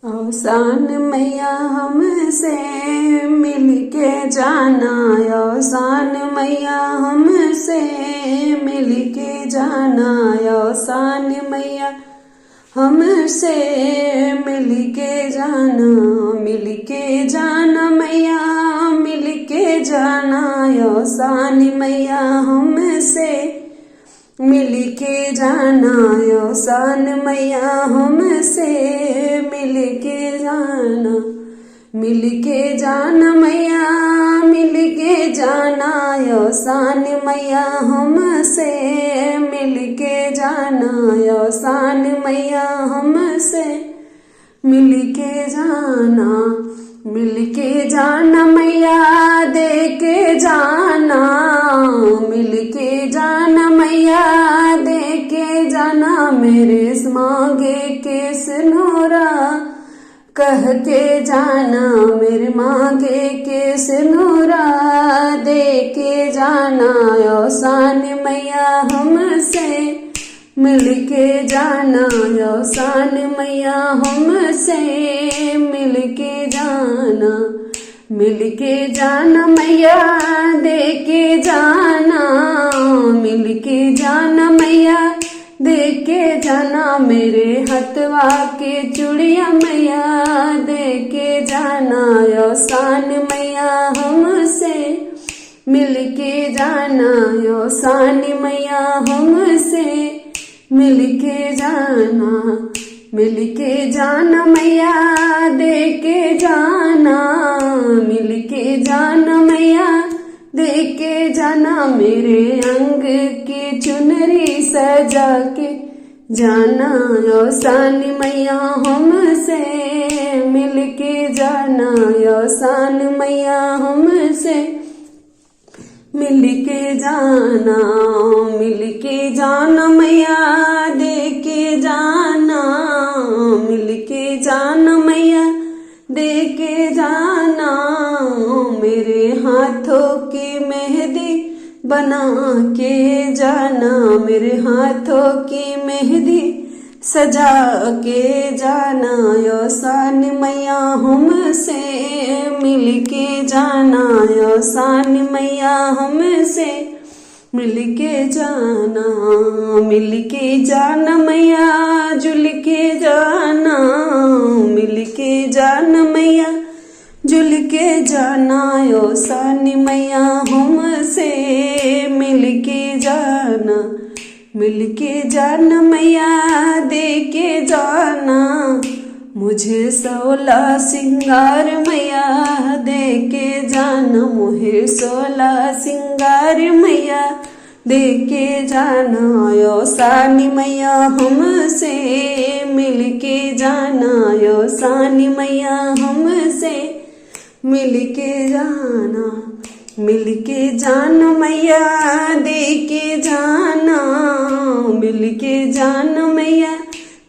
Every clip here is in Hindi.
औसान मैया हमसे मिल के जाना, औसान मैया हमसे मिल के जाना, औसान मैया हमसे मिल के जाना, मिल के जाना मैया मिल के जाना, औसान मैया हमसे मिल के जाना, औसान मैया हमसे मिल के जाना, मिल के जाना मैया मिल के जाना, औसान मैया हमसे मिल के जाना, औसान मैया हमसे मिल के जाना, मिल के जाना मैया दे के जाना, मिल के जाना मैया दे के जाना, मेरे मांगे के सिनोरा कह के जाना, मेरे मांगे के सिनोरा दे के जाना, औसान मैया हमसे मिल के जाना, औसान मैया हमसे मिल के जाना, मिल के जाना मैया दे के जाना, मिल के जाना मैया दे के जाना, मेरे हथवा के चूड़िया मैया दे के जाना, औसान मैया हमसे मिल के जाना, औसान मैया हमसे मिल के जाना, मिल के जाना मैया दे के जाना, मिल के जाना मैया दे के जाना, मेरे अंग की चुनरी सजा के जाना, औसान मैया हमसे मिल के जाना, औसान मैया हमसे मिल के जाना, मिल के जाना मैया दे के जाना, मिल के जाना मैया दे के जाना, मेरे हाथों की मेहंदी बना के जाना, मेरे हाथों की मेहंदी सजा के जाना, औसान मैया हमसे मिल के जाना, औसान मैया हमसे मिल के जाना, मिल के जाना मैया जुल के जाना, मिल के जाना मैया जुल के जाना, औसान मैया हमसे मिल के जाना, मिल के जाना मैया दे के जाना, मुझे 16 सिंगार मैया दे के जाना, मुझे 16 सिंगार मैया दे के जाना, औसान मैया हमसे मिल के जाना, औसान मैया हमसे मिल के जाना, मिल के जाना मैया दे के जाना, मिल के जाना मैया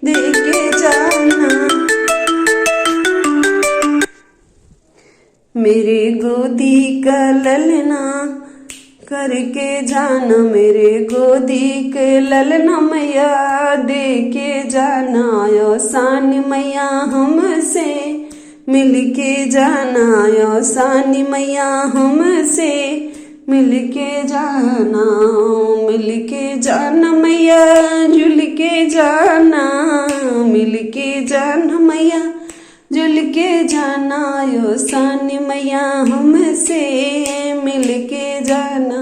दे के जाना, मेरे गोदी का ललना करके जाना, मेरे गोदी के ललना मैया दे के जाना, औसान मैया हमसे मिल के जाना, औसान मैया हमसे मिल के जाना, मिल के जाना मैया जुल के जाना, मिल के जाना मैया जुल के जाना, औसान मैया हमसे मिल के जाना,